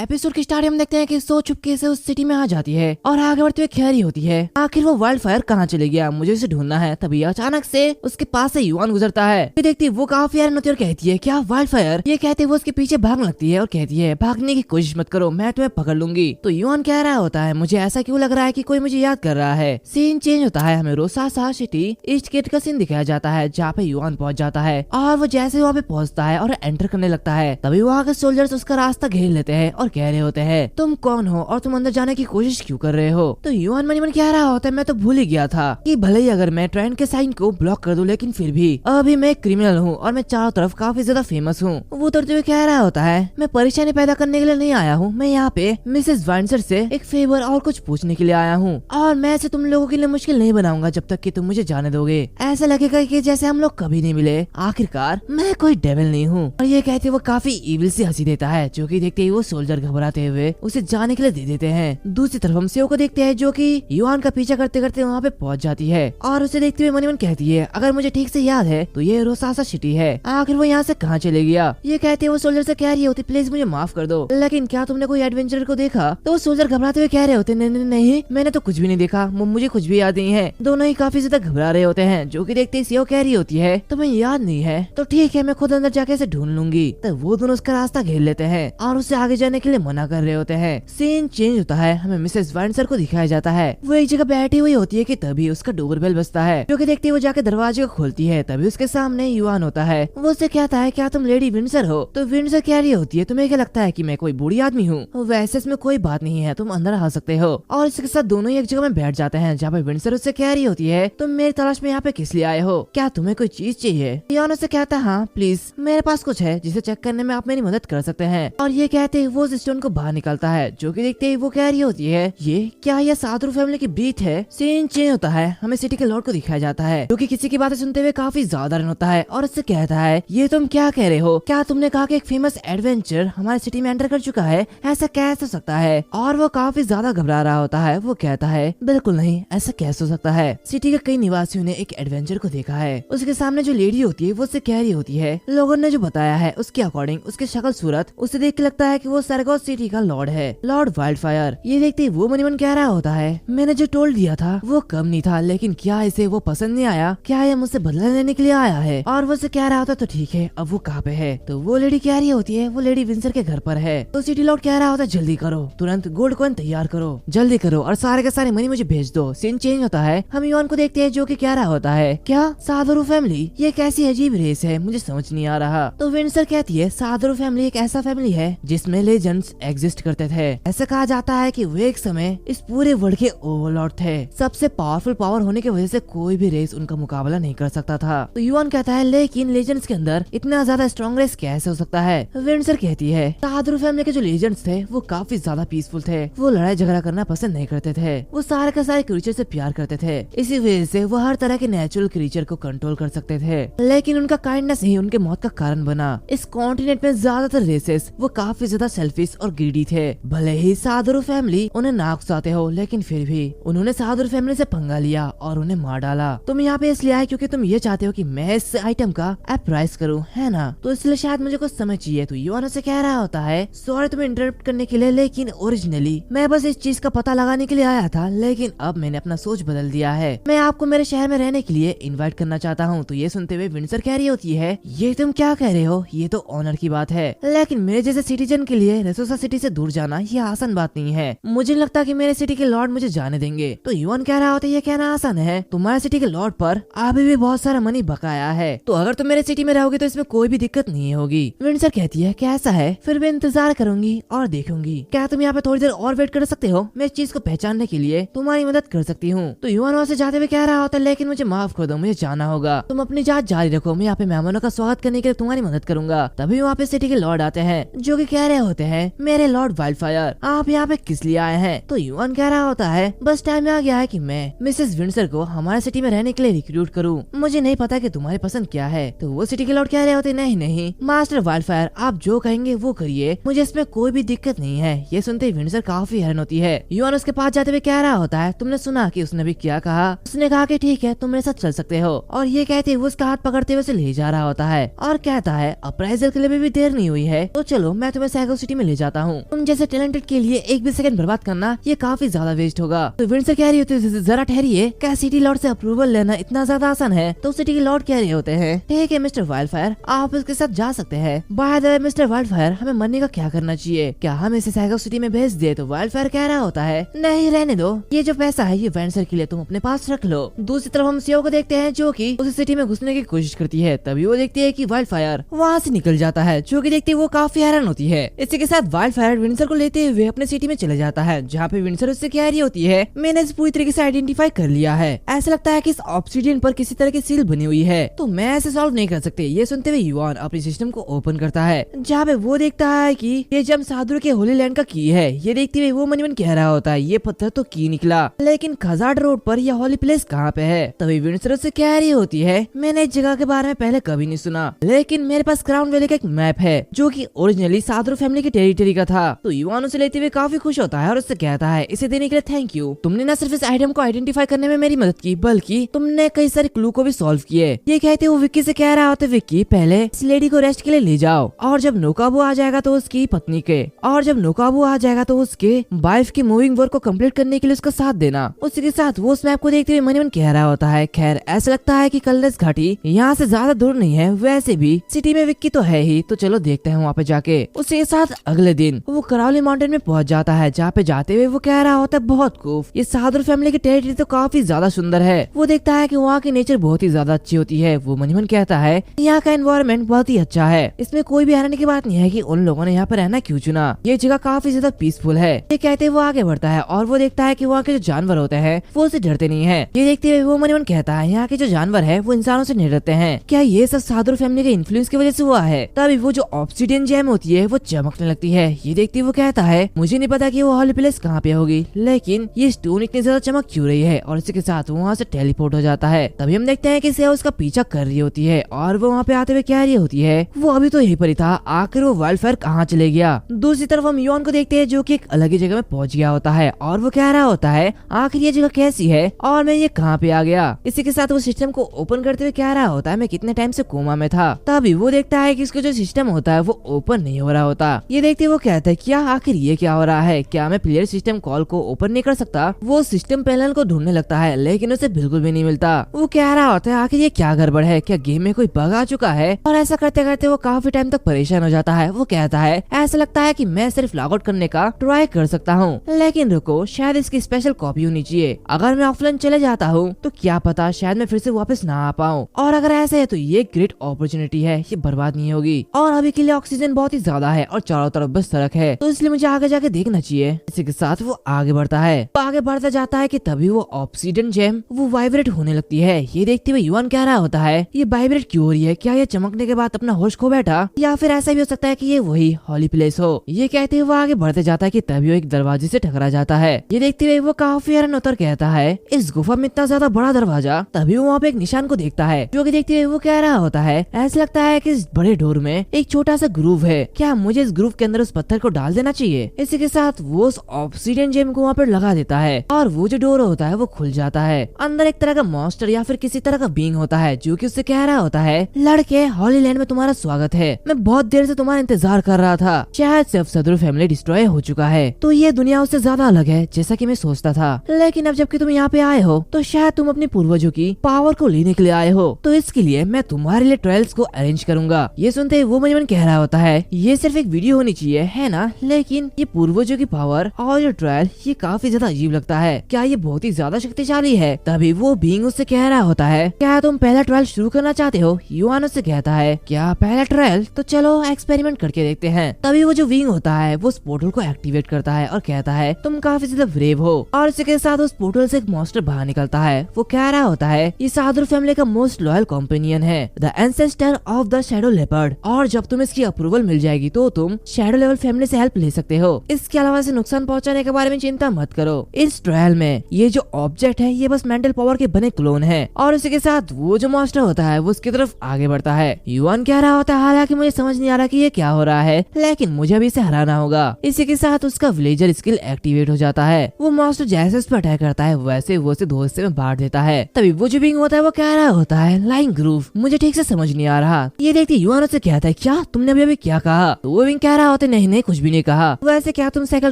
Episode की start हम देखते हैं कि सो चुपके से उस सिटी में आ जाती है और आगे बढ़ते हुए खैरी होती है। आखिर वो वाइल्ड फायर कहाँ चले गया, मुझे उसे ढूंढना है। तभी अचानक से उसके पास से युआन गुजरता है। ये देखती वो काफी हैरान होती है और कहती है क्या वाइल्ड फायर। ये कहते वो उसके पीछे भागने लगती है और कहती है भागने की कोशिश मत करो, मैं तुम्हें पकड़ लूंगी। तो युआन कह रहा होता है मुझे ऐसा क्यों लग रहा है कि कोई मुझे याद कर रहा है। सीन चेंज होता है, हमें रोसासा सिटी ईस्ट गेट का सीन दिखाया जाता है जहाँ पे युआन पहुंच जाता है और वो जैसे वहाँ पे पहुंचता है और एंटर करने लगता है तभी वहाँ के सोल्जर्स उसका रास्ता घेर लेते हैं और कह रहे होते हैं तुम कौन हो और तुम अंदर जाने की कोशिश क्यों कर रहे हो। तो युआन मनी मन कह रहा होता है मैं तो भूल ही गया था कि भले ही अगर मैं ट्रेन के साइन को ब्लॉक कर दूं लेकिन फिर भी अभी मैं क्रिमिनल हूँ और मैं चारों तरफ काफी ज्यादा फेमस हूँ। वो उतरते हुए कह रहा होता है मैं परेशानी पैदा करने के लिए नहीं आया हूँ, मैं यहाँ पे मिसेस वाइंसर से एक फेवर और कुछ पूछने के लिए आया हूँ और मैं ऐसे तुम लोगों के लिए मुश्किल नहीं बनाऊंगा जब तक कि तुम मुझे जाने दोगे। ऐसा लगेगा कि जैसे हम लोग कभी नहीं मिले। आखिरकार मैं कोई डेविल नहीं हूँ। और ये कहते वो काफी इविल से हंसी देता है जो कि देखते ही वो सोल्जर घबराते हुए उसे जाने के लिए दे देते हैं। दूसरी तरफ हम सेओ को देखते हैं जो कि युआन का पीछा करते करते वहाँ पे पहुँच जाती है और उसे देखते हुए मनी मन कहती है अगर मुझे ठीक से याद है तो ये रोसासा सिटी है, आखिर वो यहाँ से कहाँ चले गया। ये कहते वो सोल्जर से कह रही होती प्लीज मुझे माफ कर दो लेकिन क्या तुमने कोई एडवेंचर को देखा। तो वो सोल्जर घबराते हुए कह रहे होते नहीं मैंने तो कुछ भी नहीं देखा, मुझे कुछ भी याद नहीं है। दोनों ही काफी ज्यादा घबरा रहे होते हैं जो कि देखते ही सेओ कह रही होती है तुम्हें याद नहीं है तो ठीक है मैं खुद अंदर जाके इसे ढूंढ लूंगी। तो वो दोनों उसका रास्ता घेर लेते हैं और उससे आगे जाने के लिए मना कर रहे होते हैं। सीन चेंज होता है, हमें मिसेस वाइंसर को दिखाया जाता है। वो एक जगह बैठी हुई होती है कि तभी उसका डोरबेल बजता है जो कि देखते ही वो जाके दरवाजे को खोलती है तभी उसके सामने युआन होता है। वो उससे कहता है क्या तुम लेडी विंसर हो। तो विंसर कह रही होती है तुम्हें क्या लगता है कि मैं कोई बूढ़ी आदमी हूँ, वैसे इसमें कोई बात नहीं है, तुम अंदर आ सकते हो। और इसके साथ दोनों ही एक जगह में बैठ जाते हैं जहाँ पे विंसर उससे कह रही होती है तुम मेरी तलाश में यहाँ पे किस लिए आए हो, क्या तुम्हें कोई चीज चाहिए। युआन उससे कहता है हाँ प्लीज मेरे पास कुछ है जिसे चेक करने में आप मेरी मदद कर सकते हैं। और ये कहते ही वो उस स्टोन को बाहर निकालता है जो कि देखते ही वो कह रही होती है ये क्या यह साधु फैमिली की ब्रीथ है। सीन चेंज होता है, हमें सिटी के लॉर्ड को दिखाया जाता है जो कि किसी की बातें सुनते हुए काफी ज्यादा रन होता है और उससे कहता है ये तुम क्या कह रहे हो, क्या तुमने कहा कि एक फेमस एडवेंचर हमारे सिटी में एंटर कर चुका है, ऐसा कैसे हो सकता है। और वो काफी ज्यादा घबरा रहा होता है। वो कहता है बिल्कुल नहीं, ऐसा कैसे हो सकता है। सिटी के कई निवासियों ने एक एडवेंचर को देखा है। उसके सामने जो लेडी होती है वो उससे कह रही होती है लोगों ने जो बताया है उसके अकॉर्डिंग उसकी शक्ल सूरत उसे देख के लगता है कि वो सरगोस सिटी का लॉर्ड है, लॉर्ड वाइल्ड फायर। ये देखते वो मनी मन कह रहा होता है मैंने जो टोल दिया था वो कम नहीं था लेकिन क्या इसे वो पसंद नहीं आया, क्या ये मुझसे बदला लेने के लिए आया है। और वो उसे कह रहा होता तो ठीक है अब वो कहाँ पे है। तो वो लेडी कह रही होती है वो लेडी विंसर के घर पर है। तो सिटी लॉर्ड कह रहा होता जल्दी करो, तुरंत गोल्ड कॉइन तैयार करो, जल्दी करो और सारे के सारे मनी मुझे भेज दो। सीन चेंज होता है, हम युआन को देखते हैं जो कि कह रहा होता है क्या साधुरु फैमिली ये कैसी अजीब रेस है, मुझे समझ नहीं आ रहा। तो विंसर कहती है साधुरु फैमिली एक ऐसा फैमिली है जिसमें लेजेंड्स एग्जिस्ट करते थे। ऐसा कहा जाता है कि वे एक समय इस पूरे वर्ल्ड के ओवरलॉर्ड थे, सबसे पावरफुल पावर होने की वजह से कोई भी रेस उनका मुकाबला नहीं कर सकता था। तो युआन कहता है लेकिन लेजेंड्स के अंदर इतना ज्यादा स्ट्रॉन्ग रेस कैसे हो सकता है। विंसर कहती है साधुरु फैमिली के जो लेजेंड्स थे वो काफी ज्यादा पीसफुल थे, वो लड़ाई झगड़ा करना पसंद नहीं करते थे, वो सारे के सारे क्रीचर से प्यार करते थे, इसी वजह से वो हर तरह के नेचुरल क्रीचर को कंट्रोल कर सकते थे। लेकिन उनका काइंडनेस ही उनके मौत का कारण बना। इस कॉन्टिनेंट में ज्यादातर रेसेस वो काफी ज्यादा सेल्फिश और ग्रीडी थे। भले ही साधुरु फैमिली उन्हें ना उकसाते हो लेकिन फिर भी उन्होंने साधुरु फैमिली से पंगा लिया और उन्हें मार डाला। तुम यहाँ पे इसलिए आए क्योंकि तुम ये चाहते हो कि मैं इस आइटम का अपराइज करूँ, है ना। तो इसलिए शायद मुझे कुछ समय चाहिए। तो युआन से कह रहा होता है सॉरी तुम्हें इंटरप्ट करने के लिए लेकिन ओरिजिनली मैं बस इस चीज का पता लगाने के लिए आया था लेकिन अब मैंने अपना सोच बदल दिया है, मैं आपको मेरे शहर में रहने के लिए इनवाइट करना चाहता हूँ। तो ये सुनते हुए विंसर कह रही होती है ये तुम क्या कह रहे हो, ये तो ऑनर की बात है लेकिन मेरे जैसे सिटीजन के लिए रेसोसा सिटी से दूर जाना ये आसान बात नहीं है, मुझे नहीं लगता कि मेरे सिटी के लॉर्ड मुझे जाने देंगे। तो युआन कह रहा होता है ये कहना आसान है, तुम्हारे सिटी के लॉर्ड पर अभी भी बहुत सारा मनी बकाया है, तो अगर तुम मेरे सिटी में रहोगे तो इसमें कोई भी दिक्कत नहीं होगी। विंसर कहती है कैसा है, फिर भी इंतजार करूंगी और देखूंगी, क्या तुम यहाँ पे थोड़ी देर और वेट कर सकते हो, मैं इस चीज को पहचानने के लिए तुम्हारी मदद कर सकती हूँ। तो युआन वहाँ से जाते हुए कह रहा होता है लेकिन मुझे माफ कर दो, मुझे जाना होगा, तुम अपनी जांच जारी रखो, मैं यहाँ पे मेहमानों का स्वागत करने के लिए तुम्हारी मदद करूंगा। तभी वहाँ पे सिटी के लॉर्ड आते हैं जो कि कह रहे होते हैं मेरे लॉर्ड वाइल्ड फायर आप यहाँ पे किस लिए आए हैं। तो युआन कह रहा होता है बस टाइम आ गया है कि मैं मिसेस विंसर को हमारे सिटी में रहने के लिए रिक्रूट करूँ, मुझे नहीं पता कि तुम्हारी पसंद क्या है। तो वो सिटी के लॉर्ड कह रहे होते नहीं मास्टर वाइल्ड फायर आप जो कहेंगे वो करिए, मुझे इसमें कोई भी दिक्कत नहीं है। ये सुनते ही विंसर काफी हैरान होती है। युआन उसके पास जाते हुए कह रहा होता है तुमने सुना कि उसने भी क्या कहा, उसने कहा कि ठीक है तुम मेरे साथ चल सकते हो। और ये कहते हुए उसका हाथ पकड़ते हुए ले जा रहा होता है और कहता है अप्राइजल के लिए भी देर नहीं हुई है तो चलो मैं तुम्हें साइको सिटी में ले जाता हूँ। तुम जैसे टैलेंटेड के लिए एक भी सेकंड बर्बाद करना ये काफी ज्यादा वेस्ट होगा। तो विंडसर कह रही होती है जरा ठहरिए, क्या सिटी लॉर्ड से अप्रूवल लेना इतना ज्यादा आसान है? तो सिटी के लॉर्ड कह रहे होते हैं ठीक है मिस्टर वाइल्डफायर, आप उसके साथ जा सकते हैं। By the way mister wildfire, हमें मरने का क्या करना चाहिए? क्या हम इसे साइको सिटी में भेज दे? तो वाइल्डफायर कह रहा होता है नहीं रहने दो, ये जो पैसा है ये विंडसर के लिए तुम अपने पास रख लो। दूसरी तरफ हम सीओ को देखते हैं जो कि उस सिटी में घुसने की कोशिश करती है। तभी वो देखती है कि वाइल्डफायर वहाँ से निकल जाता है, जो कि देखती है वो काफी हैरान होती है। इसी के साथ वाइल्डफायर विंडसर को लेते हुए अपने सिटी में चले जाता है, जहाँ पे विंडसर उससे कह रही होती है मैंने इसे पूरी तरीके से आइडेंटिफाई कर लिया है, ऐसा लगता है कि इस ऑब्सिडियन पर किसी तरह की सील बनी हुई है, तो मैं ऐसे सॉल्व नहीं कर सकते। ये सुनते हुए युआन अपने सिस्टम को ओपन करता है, जहाँ पे वो देखता है कि ये जम साधुर के होली लैंड का की है। ये देखते हुए वो मन कह रहा होता है ये पत्थर तो की निकला, लेकिन खजाड रोड पर यह होली प्लेस कहाँ पे है? तभी विंडसर से कह रही होती है मैंने इस जगह के बारे में पहले कभी नहीं सुना, लेकिन मेरे पास क्राउन वैली का एक मैप है जो कि ओरिजिनली साधुर फैमिली की टेरिटरी का था। तो युआन उसे लेते हुए काफी खुश होता है और उससे कहता है इसे देने के लिए थैंक यू, तुमने न सिर्फ इस आइटम को आइडेंटिफाई करने में मेरी मदद की बल्कि तुमने कई सारे क्लू को भी सॉल्व किए। ये कहते वो विक्की से कह रहा होता है विक्की पहले इस लेडी को रेस्ट के लिए ले जाओ, और जब नोकाबू आ जाएगा तो उसकी पत्नी के, और जब नोकाबू आ जाएगा तो उसके वाइफ की मूविंग वर्क को कंप्लीट करने के लिए उसका साथ देना। उसी के साथ वो उस मैप को देखते हुए मन कह रहा होता है खैर ऐसा लगता है कि कलरस घाटी यहाँ से ज्यादा दूर नहीं है, वैसे भी सिटी में विक्की तो है ही, तो चलो देखते हैं वहाँ पे जाके। उसी के साथ अगले दिन वो करावली माउंटेन में पहुंच जाता है, जहाँ पे जाते हुए वो कह रहा होता है बहुत खूब, ये साधुर फैमिली की टेरिटरी तो काफी ज्यादा सुंदर है। वो देखता है कि वहाँ की नेचर बहुत ही ज्यादा अच्छी होती है। वो मन कहता है यहाँ का एनवायरनमेंट बहुत ही अच्छा है, इसमें कोई भी हैरानी की बात नहीं है कि उन लोगों ने यहाँ पे रहना क्यों चुना, ये जगह काफी ज्यादा पीसफुल है। ये कहते वो आगे बढ़ता है और वो देखता है कि वहाँ के जो जानवर होते हैं वो उसे डरते नहीं है। ये देखते हुए वो मन कहता है यहाँ के जो जानवर है वो इंसानों से नहीं डरते हैं, क्या ये सब साधुर फैमिली के इन्फ्लुएंस की वजह से हुआ है? तभी वो जो ऑब्सिडियन जेम होती है वो चमकने लगती है। ये देखते वो कहता है मुझे नहीं पता कि वो हॉली प्लेस कहाँ पे होगी, लेकिन ये स्टोन इतनी ज्यादा चमक क्यों रही है? और इसी के साथ वो वहाँ से टेलीपोर्ट हो जाता है। तभी हम देखते हैं कि सेव उसका पीछा कर रही होती है और वो वहाँ पे आते हुए कह रही होती है वो अभी तो यहीं पर ही था, आखिर वो वाइल्डफायर कहाँ चले गया? दूसरी तरफ हम युआन को देखते हैं जो कि एक अलग ही जगह में पहुंच गया होता है और वो कह रहा होता है आखिर ये जगह कैसी है और मैं ये कहाँ पे आ गया? इसी के साथ वो सिस्टम को ओपन करते हुए कह रहा होता है मैं कितने टाइम से कोमा में था। तभी वो देखता है कि इसका जो सिस्टम होता है वो ओपन नहीं हो रहा होता। ये देखते वो कहता है क्या आखिर ये क्या हो रहा है, क्या मैं प्लेयर सिस्टम कॉल को ओपन नहीं कर सकता? वो सिस्टम पैनल को ढूंढने लगता है लेकिन उसे बिल्कुल भी नहीं मिलता। वो कह रहा होता है आखिर ये क्या गड़बड़ है, क्या गेम में कोई बग आ चुका है? और ऐसा करते करते वो काफी टाइम तक परेशान हो जाता है। वो कहता है ऐसा लगता है कि मैं सिर्फ लॉग आउट करने का ट्राई कर सकता हूँ, लेकिन रुको शायद इसकी स्पेशल कॉपी होनी चाहिए। अगर मैं ऑफलाइन चले जाता हूँ तो क्या पता शायद मैं फिर से वापस ना आ पाऊँ, और अगर ऐसा है तो ये ग्रेट अपॉर्चुनिटी है, ये बर्बाद नहीं होगी। और अभी के लिए ऑक्सीजन बहुत ही ज्यादा है और चारों तरफ बस सड़क है, तो इसलिए मुझे आगे जाके देखना चाहिए। इसी के साथ वो आगे बढ़ता है, आगे बढ़ता जाता है कि तभी वो ऑब्सिडियन जेम वो वाइब्रेट होने लगती है। ये देखते हुए युआन कह रहा होता है ये वाइब्रेट क्यों हो रही है, क्या ये चमकने के बाद अपना होश खो बैठा, या फिर ऐसा भी हो सकता है कि ये वही हॉली प्लेस हो। ये कहते हुए वो आगे बढ़ते जाता है कि तभी वो एक दरवाजे से टकरा जाता है। ये देखते हुए वो काफी हैरान होकर कहता है इस गुफा में इतना ज्यादा बड़ा दरवाजा। तभी वो वहाँ पे एक निशान को देखता है, जो कि देखते हुए वो कह रहा होता है ऐसा लगता है कि इस बड़े डोर में एक छोटा सा ग्रूव है, क्या मुझे इस ग्रूव के अंदर उस पत्थर को डाल देना चाहिए? इसी के साथ वो उस ऑब्सिडियन जेम को वहाँ पर लगा देता है और वो जो डोर होता है वो खुल जाता है। अंदर एक तरह का मॉन्स्टर या फिर किसी तरह का बीइंग होता है, जो कि उससे कह रहा होता है लड़के हॉली लैंड में तुम्हारा स्वागत है, मैं बहुत देर से तुम्हारा इंतजार कर रहा था, शायद सिर्फ सदर फैमिली डिस्ट्रॉय हो चुका है तो ये दुनिया उससे ज्यादा अलग है जैसा कि मैं सोचता था, लेकिन अब जबकि तुम यहाँ पे आए हो तो शायद तुम अपने पूर्वजों की पावर को लेने के लिए आए हो, तो इसके लिए मैं तुम्हारे लिए ट्रायल्स को अरेंज करूंगा। ये सुनते ही वो मन कह रहा होता है ये सिर्फ एक वीडियो होनी चाहिए है ना, लेकिन ये पूर्वजों की पावर और ये ट्रायल ये काफी ज्यादा अजीब लगता है, क्या ये बहुत ही ज्यादा शक्तिशाली है? तभी वो बीइंग उससे कह रहा होता है क्या तुम पहला ट्रायल शुरू करना चाहते हो? युआन उससे कहता है क्या पहला ट्रायल, तो चलो एक्सपेरिमेंट करके देखते हैं। तभी वो जो बीइंग होता है वो उस पोर्टल को एक्टिवेट करता है और कहता है तुम काफी ज्यादा ब्रेव हो, और इसके साथ उस पोर्टल से एक मॉन्स्टर बाहर निकलता है। वो कह रहा होता है ये साधुर फैमिली का मोस्ट लॉयल कंपेनियन है, the ancestor of the shadow leopard, और जब तुम इसकी अप्रूवल मिल जाएगी तो तुम शैडो लेवल फैमिली से हेल्प ले सकते हो। इसके अलावा इसे नुकसान पहुंचाने के बारे में चिंता मत करो। इस ट्रायल में ये जो ऑब्जेक्ट है ये बस मेंटल पावर के बने क्लोन है, और इसी के साथ वो जो मॉन्स्टर होता है वो उसकी तरफ आगे बढ़ता है। युआन कह रहा होता है हालांकि मुझे समझ नहीं आ रहा कि ये क्या हो रहा है, लेकिन मुझे अभी इसे हराना होगा। इसी के साथ उसका विलेजर स्किल एक्टिवेट हो जाता है। वो मॉन्स्टर जैसे उस पर अटैक करता है वैसे वो उसे दो हिस्से में बांट देता है। तभी वो जो बीइंग होता है वो कह रहा होता है लाइंग ग्रूव, मुझे ठीक से समझ नहीं आ रहा। ये देखते युआन उससे कहता है क्या तुमने अभी क्या कहा? तो वो बीइंग कह रहा होते नहीं नहीं कुछ भी नहीं कहा। वैसे क्या तुम साइकिल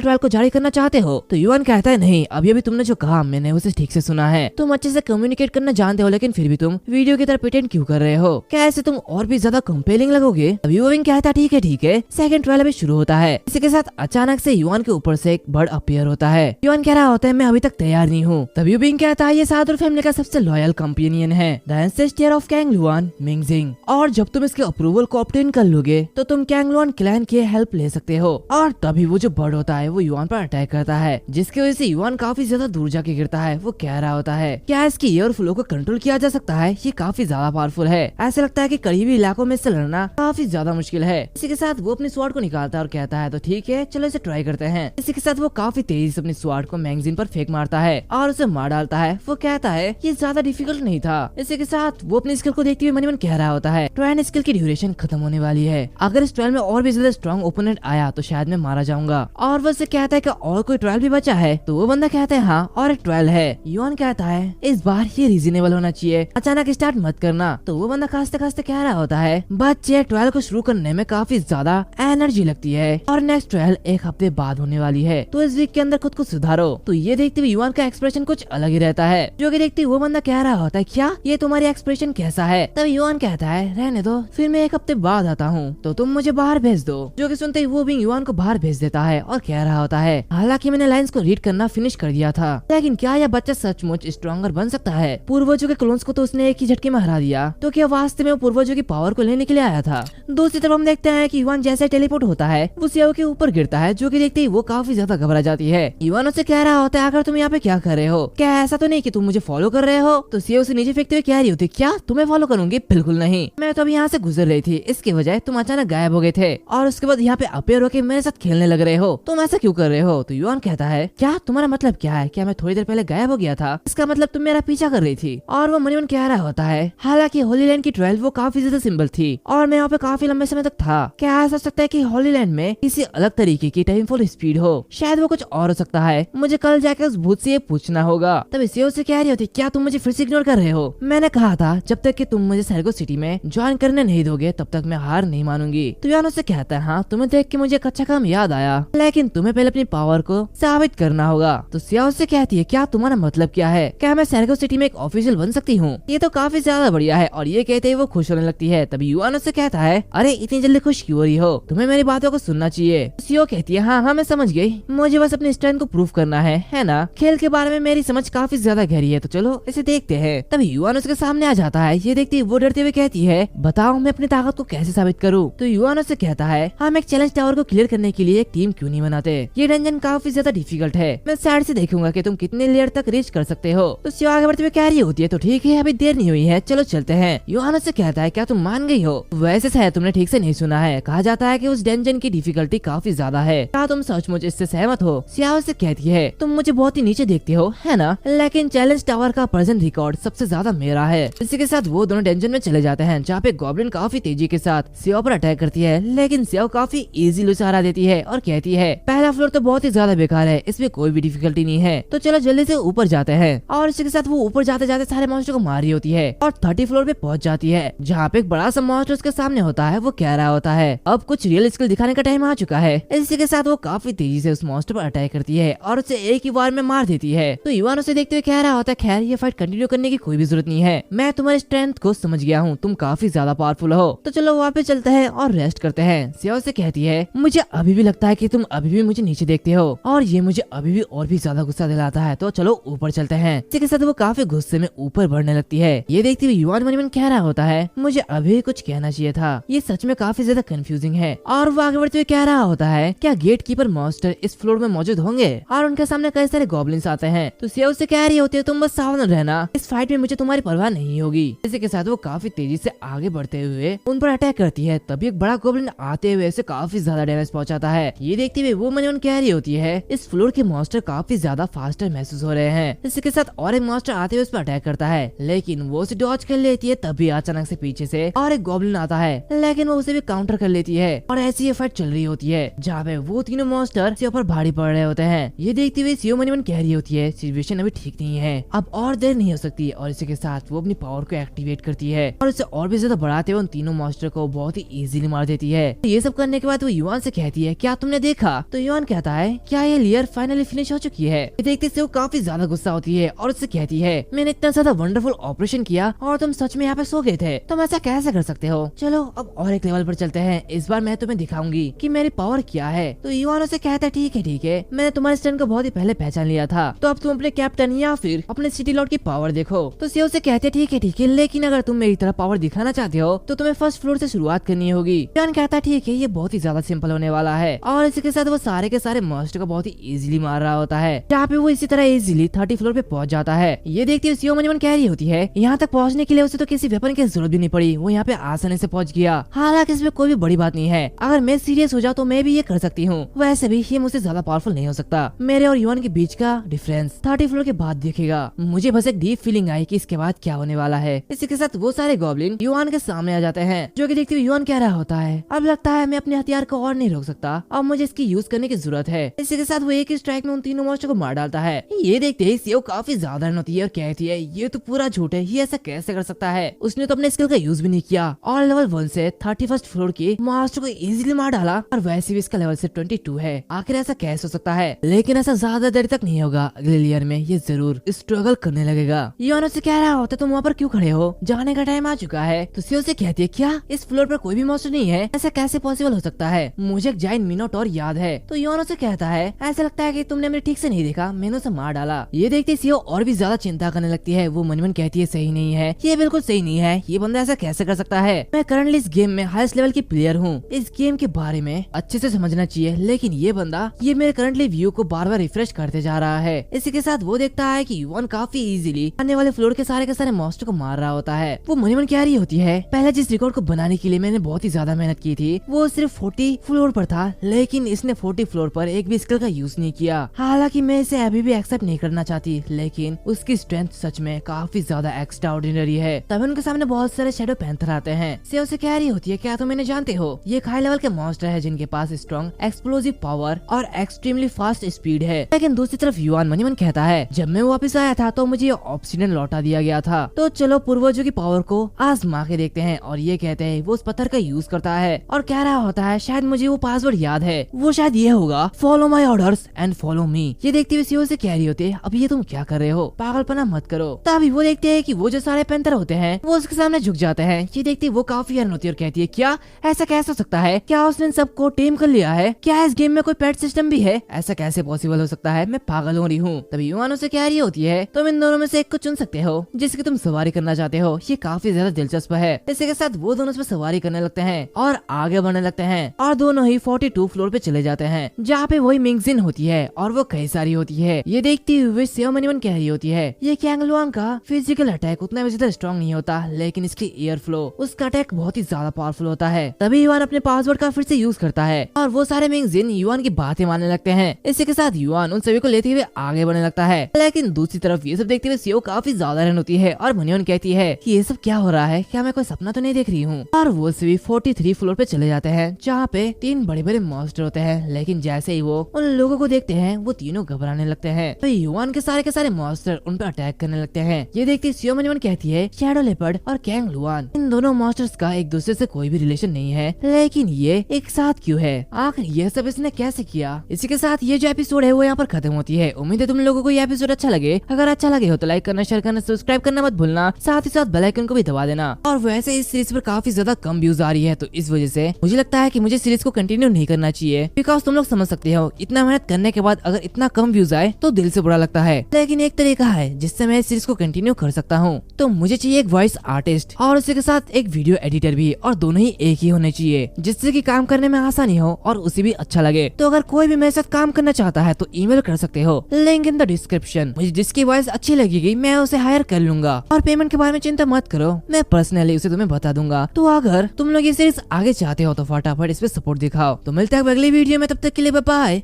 ट्रायल को जारी करना चाहते हो? तो युवान कहता है नहीं, अभी अभी तुमने जो कहा मैंने उसे ठीक से सुना है। तुम अच्छे से कम्युनिकेट करना जानते हो, लेकिन फिर भी तुम वीडियो की तरह प्रिटेंड क्यों कर रहे हो? क्या ऐसे तुम और भी ज्यादा कंपेलिंग लगोगे? अब युवान कहता है ठीक है, सेकंड ट्रायल अभी शुरू होता है। इसी के साथ अचानक से युवान के ऊपर से एक बर्ड अपीयर होता है। युवान कह रहा होता है मैं अभी तक तैयार नहीं हूँ। तब यूबिंग कहता है ये सादुर फैमिली का सबसे लॉयल कंपेनियन है, द एंसेस्टर ऑफ कैंगलुआन मिंगजिंग, और जब तुम इसके अप्रूवल को ऑब्टेन कर लोगे तो तुम कैंगलुआन क्लैन की हेल्प ले सकते हो। और तभी वो जो बर्ड होता है वो युवान पर अटैक करता है, जिसकी वजह से युवान काफी ज्यादा दूर जाके गिरता है। वो कह रहा होता है क्या इसकी एयर फ्लो को कंट्रोल किया जा सकता है? ये काफी ज्यादा पावरफुल है। ऐसा लगता है कि करीबी इलाकों में इससे लड़ना काफी ज्यादा मुश्किल है। इसी के साथ वो अपनी स्वॉर्ड को निकालता है और कहता है तो ठीक है चलो इसे ट्राई करते हैं। इसी के साथ वो काफी तेजी से अपनी स्वॉर्ड को मैगजीन पर फेंक मारता है और उसे मार डालता है। वो कहता है ये ज्यादा डिफिकल्ट नहीं था। इसी के साथ वो अपनी स्किल को देखते हुए मन ही मन कह रहा होता है ट्रायल स्किल की ड्यूरेशन खत्म होने वाली है। अगर इस ट्रायल में और भी ज्यादा स्ट्रॉन्ग ओपोनेंट आया तो शायद मैं मारा जाऊंगा। और वो उसे कहता है कि और कोई ट्रायल भी बचा है? तो वो बंदा कहता है हाँ और एक ट्रायल है। युवान कहता है इस बार ये रीजनेबल होना चाहिए, अचानक स्टार्ट मत करना। तो वो बंदा खांसते खांसते कह रहा होता है बच्चे ट्रायल को शुरू करने में काफी ज्यादा एनर्जी लगती है और नेक्स्ट ट्रायल एक हफ्ते बाद होने वाली है, तो इस वीक के अंदर खुद को सुधारो। तो ये देखते हुए युवान का एक्सप्रेशन कुछ अलग ही रहता है, जो कि देखते वो बंदा कह रहा होता है क्या ये तुम्हारी एक्सप्रेशन कैसा है? तब युवान कहता है रहने दो, फिर मैं एक हफ्ते बाद आता हूँ, तो तुम मुझे बाहर भेज दो। जो कि सुनते ही वो भी युवान को बाहर भेज देता है और कह रहा होता है हालांकि मैंने लाइंस को रीड करना फिनिश कर दिया था, लेकिन क्या यह बच्चा सचमुच स्ट्रॉन्गर बन सकता है? पूर्वजों के क्लोन्स को तो उसने एक ही झटके में हरा दिया, तो क्या वास्तव में वो पूर्वजों की पावर को लेने के लिए आया था? दूसरी तरफ हम देखते हैं कि युवान जैसे टेलीपोर्ट होता है वो सियाओ के ऊपर गिरता है, जो कि देखते ही वो काफी ज्यादा घबरा जाती है। युवान उससे कह रहा होता है आखिर तुम यहाँ पे क्या कर रहे हो? क्या ऐसा तो नहीं कि तुम मुझे फॉलो कर रहे हो? तो सियाओ उसे नीचे फेंकते हुए कह रही होती क्या तुम्हें फॉलो करूंगी? बिल्कुल नहीं, मैं तो अभी यहाँ से गुजर रही थी, इसके बजाय तुम अचानक गायब हो गए थे और उसके बाद यहाँ पे अपेयर होके मेरे साथ खेलने लग रहे हो, तुम ऐसा क्यों कर रहे हो? तो युवान कहता है क्या तुम्हारा मतलब क्या है? क्या मैं थोड़ी देर पहले गायब हो गया था? इसका मतलब तुम मेरा पीछा कर रही थी। और वो मन ही मन कह रहा होता है हालांकि होली लैंड की ट्रायल वो काफी ज्यादा सिंपल थी और मैं यहाँ पे काफी लंबे समय तक था। क्या ऐसा सकता है कि होली लैंड में किसी अलग तरीके की टाइम फॉल स्पीड हो? शायद वो कुछ और हो सकता है, मुझे कल जाकर उस भूत से ये पूछना होगा। तब इसे उससे कह रही होती क्या तुम मुझे फिर से इग्नोर कर रहे हो? मैंने कहा था जब तक कि तुम मुझे सेरेगो सिटी में ज्वाइन करने नहीं दोगे तब तक मैं हार नहीं मानूंगी। तो यान उससे कहता है हाँ तुम्हें देख के मुझे एक अच्छा काम याद आया, लेकिन तुम्हें पहले अपनी पावर को साबित करना होगा। तो सिया उससे कहती है क्या तुम्हारा मतलब क्या है? क्या मैं सेरेगो सिटी में एक ऑफिशियल बन सकती हूँ? ये तो काफी ज्यादा बढ़िया है। और ये कहते ही वो खुश होने लगती है। तभी युवान उससे कहता है अरे इतनी जल्दी खुश क्यों हो रही हो? तुम्हें मेरी बातों को सुनना चाहिए। सियो कहती है हाँ मैं समझ गई, मुझे बस अपनी स्ट्रेंथ को प्रूव करना है ना? खेल के बारे में मेरी समझ काफी ज्यादा गहरी है, तो चलो इसे देखते हैं। तभी युवान उसके सामने आ जाता है। ये देखती वो डरते हुए कहती है बताओ मैं अपनी ताकत को कैसे साबित करूँ? तो युवान उससे कहता है हम एक चैलेंज टावर को क्लियर करने के लिए एक टीम क्यों नहीं बनाते? ये डंजन काफी ज्यादा डिफिकल्ट है, मैं साइड से देखूंगा कि तुम कितने लेयर तक रीच कर सकते हो। तो सियो आगे बढ़ते हुए कह रही होती है तो ठीक है अभी देर नहीं हुई है, चलो चलते हैं। युवान उससे कहता है क्या तुम मान गई हो? वैसे शायद तुमने ठीक से नहीं सुना है, कहा जाता है कि उस डंजन की डिफिकल्टी काफी ज्यादा है, क्या तुम सचमुच इससे सहमत हो? सिया उससे कहती है तुम मुझे बहुत ही नीचे देखते हो है ना, लेकिन चैलेंज टावर का प्रेजेंट रिकॉर्ड सबसे ज्यादा मेरा है। इसी के साथ वो दोनों डंजन में चले जाते हैं, जहाँ पे गॉब्लिन काफी तेजी के साथ सियाओ पर अटैक करती है, लेकिन सियाओ काफी इजीली उसे हरा देती है और कहती है पहला फ्लोर तो बहुत ही ज्यादा बेकार है, इसमें कोई भी डिफिकल्टी नहीं है, तो चलो जल्दी से ऊपर जाते हैं। और इसी के साथ वो ऊपर जाते जाते सारे मॉन्स्टर को मार रही होती है और 30 फ्लोर पे पहुंच जाती है, जहाँ पे एक बड़ा सा मॉन्स्टर उसके सामने होता है। वो कह रहा होता है अब कुछ रियल स्किल दिखाने का टाइम आ चुका है। इसी के साथ वो काफी तेजी से उस मॉन्स्टर पर अटैक करती है और उसे एक ही बार में मार देती है। तो युवान उसे देखते हुए कह रहा होता है खैर ये फाइट कंटिन्यू करने की कोई भी जरूरत नहीं है, मैं तुम्हारी स्ट्रेंथ को समझ गया हूँ, तुम काफी ज्यादा पावरफुल हो, तो चलो वापस चलते हैं और रेस्ट करते हैं। सिया से कहती है मुझे अभी भी लगता है कि तुम अभी भी मुझे नीचे देखते हो और ये मुझे अभी भी और भी ज्यादा गुस्सा दिलाता है, तो चलो ऊपर चलते हैं। इसी के साथ वो काफी गुस्से में ऊपर बढ़ने लगती है। ये देखते हुए युवान मन ही मन कह रहा होता है मुझे अभी कुछ कहना चाहिए था, ये सच में काफी ज्यादा कंफ्यूजिंग है। और वो आगे बढ़ते हुए कह रहा होता है क्या गेट कीपर मॉन्स्टर इस फ्लोर में मौजूद होंगे और उनके सामने कई सारे गॉब्लिन्स आते हैं? तो सिया उससे कह रही होती है तुम बस सावधान रहना, इस फाइट में मुझे तुम्हारी परवाह नहीं होगी। इसी के साथ वो काफी तेजी से आगे बढ़ते हुए उन पर अटैक करती है। तभी एक बड़ा गॉब्लिन आते हुए उसे काफी ज्यादा डैमेज पहुंचाता है। ये देखते हुए वो मन ही मन कह रही होती है इस फ्लोर के मॉन्स्टर काफी ज्यादा फास्टर महसूस हो रहे हैं। इसी के साथ और एक मॉन्स्टर आते हुए उस पर अटैक करता है, लेकिन वो उसे डॉज कर लेती है। तभी अचानक से पीछे से और एक गॉब्लिन आता है, लेकिन वो उसे भी काउंटर कर लेती है और ऐसी ये फाइट चल रही होती है, जहाँ पे वो तीनों मॉन्स्टर सियो पर भारी पड़ रहे होते हैं। ये देखते हुए सियो मन ही मन कह रही होती है सिचुएशन अभी ठीक नहीं है, अब और देर नहीं हो सकती। और इसी के साथ वो अपनी पावर को एक्टिवेट करती है और उसे और भी ज्यादा बढ़ाते हुए उन तीनों मॉन्स्टर को बहुत ही इजीली मार देती है। ये सब करने के बाद वो युआन से कहती है क्या तुमने देखा? तो युआन कहता है क्या ये लेयर फाइनली फिनिश हो चुकी है? ये देखते से वो काफी ज्यादा गुस्सा होती है और उससे कहती है मैंने इतना ज्यादा वंडरफुल ऑपरेशन किया और तुम सच में यहाँ पे सो गए थे, तुम ऐसा कैसे कर सकते हो? चलो अब और एक लेवल पर चलते हैं, इस बार मैं तुम्हें दिखाऊंगी कि मेरी पावर क्या है। तो युआन उसे कहता है ठीक है मैंने तुम्हारे स्टैंड को बहुत ही पहले पहचान लिया था, तो अब तुम अपने कैप्टन या फिर अपने सिटी लॉर्ड की पावर देखो। तो सीओ से कहते हैं ठीक है लेकिन अगर तुम मेरी तरह पावर दिखाना चाहते हो तो तुम्हें फर्स्ट फ्लोर से शुरुआत करनी होगी। युआन कहता है ठीक है ये बहुत ही ज्यादा सिंपल होने वाला है और इसके साथ वो सारे के सारे मॉन्स्टर को बहुत ही इजीली मार रहा होता है, जहाँ पे वो इसी तरह इजीली 30 फ्लोर पे पहुंच जाता है। ये देखते हुए सीओ मन ही मन कह रही होती है यहाँ तक पहुँचने के लिए उसे तो किसी वेपन की जरूरत भी नहीं पड़ी, वो यहाँ पे आसानी से पहुँच गया। हालांकि इसमें कोई भी बड़ी बात नहीं है, अगर मैं सीरियस हो जाऊँ तो मैं भी ये कर सकती हूँ, वैसे भी ये मुझसे ज्यादा पावरफुल नहीं हो सकता। मेरे और युआन के बीच का डिफरेंस 30 फ्लोर के बाद दिखेगा। मुझे बस एक डीप फीलिंग आई कि इसके बाद क्या होने वाला है। इसी के साथ वो सारे गॉब्लिन युआन के सामने आ जाते हैं, जो कि देखते हुए युआन कह रहा होता है अब लगता है मैं अपने हथियार को और नहीं रोक सकता, अब मुझे इसकी यूज करने की जरूरत है। इसी के साथ वो एक ही स्ट्राइक में उन तीनों मॉन्स्टर को मार डालता है। ये देखते ही सीओ काफी ज्यादा होती है और कहती है ये तो पूरा झूठ है, ये ऐसा कैसे कर सकता है? उसने तो अपने स्किल का यूज भी नहीं किया और लेवल 1 से 31st फ्लोर की मॉन्स्टर को इजीली मार डाला और वैसे भी इसका लेवल से 22 है। आखिर ऐसा कैसे हो सकता है? लेकिन ऐसा ज्यादा देर तक नहीं होगा, अगले लेयर में ये जरूर स्ट्रगल करने लगेगा। युआन से कह रहा होता तुम वहाँ पर क्यों खड़े हो, जाने का टाइम आ चुका है। तो सीओ से कहती है क्या इस फ्लोर पर कोई भी मॉन्स्टर नहीं है? ऐसा कैसे पॉसिबल हो सकता है? मुझे एक जायंट मिनोटॉर याद है। तो युआन से कहता है ऐसा लगता है कि तुमने मुझे ठीक से नहीं देखा, मैंने उसे मार डाला। ये देखते सीओ और भी ज्यादा चिंता करने लगती है। वो मन मन कहती है सही नहीं है, ये बिल्कुल सही नहीं है, ये बंदा ऐसा कैसे कर सकता है? मैं करंटली इस गेम में हाईएस्ट लेवल की प्लेयर हूँ, इस गेम के बारे में अच्छे से समझना चाहिए, लेकिन ये बंदा ये मेरे करंटली व्यू को बार बार रिफ्रेश करते जा रहा है। इसी के साथ वो देखता है कि युआन काफी इजीली आने वाले फ्लोर के सारे मॉन्स्टर को मार रहा होता है। वो मन मन कह रही होती है पहले जिस रिकॉर्ड को बनाने के लिए मैंने बहुत ही ज्यादा मेहनत की थी वो सिर्फ 40 फ्लोर पर था, लेकिन इसने 40 फ्लोर पर एक भी स्किल का यूज नहीं किया। हालांकि मैं इसे अभी भी एक्सेप्ट नहीं करना चाहती, लेकिन उसकी स्ट्रेंथ सच में काफी ज्यादा एक्स्ट्राऑर्डिनरी है। तभी उनके सामने बहुत सारे शैडो पैंथर आते हैं। सीओ से कह रही होती है क्या तुम इन्हें जानते हो? ये हाई लेवल के मॉन्स्टर है जिनके पास स्ट्रॉन्ग एक्सप्लोसिव पावर और एक्सट्रीमली फास्ट स्पीड है। लेकिन दूसरी तरफ युआन मन ही मन कहता है जब मैं वापस आया था तो मुझे ऑब्सिडियन लौटा दिया गया था, तो चलो पूर्वजों की पावर को आजमा के देखते हैं। और ये कहते हैं वो उस पत्थर का यूज करता है और कह रहा होता है शायद मुझे वो पासवर्ड याद है, वो शायद ये होगा follow my orders and follow me. ये देखते हुए सीओ से कह रही होती है अब ये तुम क्या कर रहे हो, पागलपना मत करो। तभी वो देखते हैं कि वो जो सारे पैंथर होते हैं वो उसके सामने झुक जाते हैं। ये देखती वो काफी हैरान होती है और कहती है क्या ऐसा कैसे हो सकता है? क्या उसने इन सबको टेम कर लिया है? क्या इस गेम में कोई पेट सिस्टम भी है? ऐसा कैसे पॉसिबल हो सकता है? मैं पागल हो रही हूँ। तभी युआन से कह रही होती है तुम इन दोनों में से एक को चुन सकते हो जिसकी तुम सवारी करना चाहते हो। ये काफी ज्यादा दिलचस्प है। इसी के साथ वो दोनों इस पर सवारी करने लगते हैं और आगे बढ़ने लगते हैं और दोनों ही 42 फ्लोर पे चले जाते हैं, जहाँ पे वही मिंगजिन होती है और वो कई सारी होती है। ये देखती हुए सीओ मन ही मन कह रही होती है ये कैंग लुआंग का फिजिकल अटैक उतना भी ज्यादा स्ट्रॉन्ग नहीं होता, लेकिन इसकी एयर फ्लो उसका अटैक बहुत ही ज्यादा पावरफुल होता है। तभी युआन अपने पासवर्ड का फिर से यूज करता है और वो सारे मिंगजिन युआन की बातें मानने लगते हैं। इसी के साथ युआन उन सभी को लेते हुए आगे बढ़ने लगता है। लेकिन दूसरी तरफ ये सब देखते हुए सीओ काफी ज्यादा हैरान होती है और मन ही मन कहती है कि ये सब क्या हो रहा है, क्या मैं कोई सपना तो नहीं देख रही हूँ? और वो सभी 43 फ्लोर पे चले जाते हैं, जहाँ पे 3 बड़े बड़े मॉन्स्टर होते हैं। लेकिन जैसे ही वो उन लोगों को देखते हैं वो तीनों घबराने लगते हैं। तो युआन के सारे मॉन्स्टर उन पर अटैक करने लगते हैं। ये देखती सीओ मन ही मन कहती है शैडो लेपर्ड और कैंग लुआन इन दोनों मॉन्स्टर्स का एक दूसरे से कोई भी रिलेशन नहीं है, लेकिन ये एक साथ क्यों है? आखिर ये सब इसने कैसे किया? इसी के साथ ये जो एपिसोड है वो यहाँ पर खत्म होती है। उम्मीद है तुम लोगों को ये एपिसोड अच्छा लगे। अगर अच्छा लगे हो तो लाइक करना, शेयर करना, सब्सक्राइब करना मत भूलना, साथ ही साथ बेल आइकन को भी दबा देना। और वैसे इस सीरीज पर काफी ज्यादा कम व्यूज आ रही है, तो इस वजह से मुझे लगता है कि मुझे सीरीज को कंटिन्यू नहीं करना चाहिए, बिकॉज तुम लोग समझ सकते हो इतना मेहनत करने के बाद अगर इतना कम व्यूज आए तो दिल से बुरा लगता है। लेकिन एक तरीका है जिससे मैं इस सीरीज को कंटिन्यू कर सकता हूँ, तो मुझे चाहिए एक वॉइस आर्टिस्ट और उसी के साथ एक वीडियो एडिटर भी, और दोनों ही एक ही होने चाहिए जिससे कि काम करने में आसानी हो और उसे भी अच्छा लगे। तो अगर कोई भी मेरे साथ काम करना चाहता है तो ईमेल कर सकते हो, लिंक इन द डिस्क्रिप्शन। मुझे जिसकी वॉइस अच्छी लगेगी मैं उसे हायर कर लूंगा, और पेमेंट के बारे में चिंता मत करो, मैं पर्सनली उसे तुम्हें बता दूंगा। तो अगर तुम लोग ये सीरीज आगे चाहते हो तो फटाफट इस पे सपोर्ट दिखाओ। तो मिलते हैं अगली वीडियो में, तब तक के लिए बाय बाय।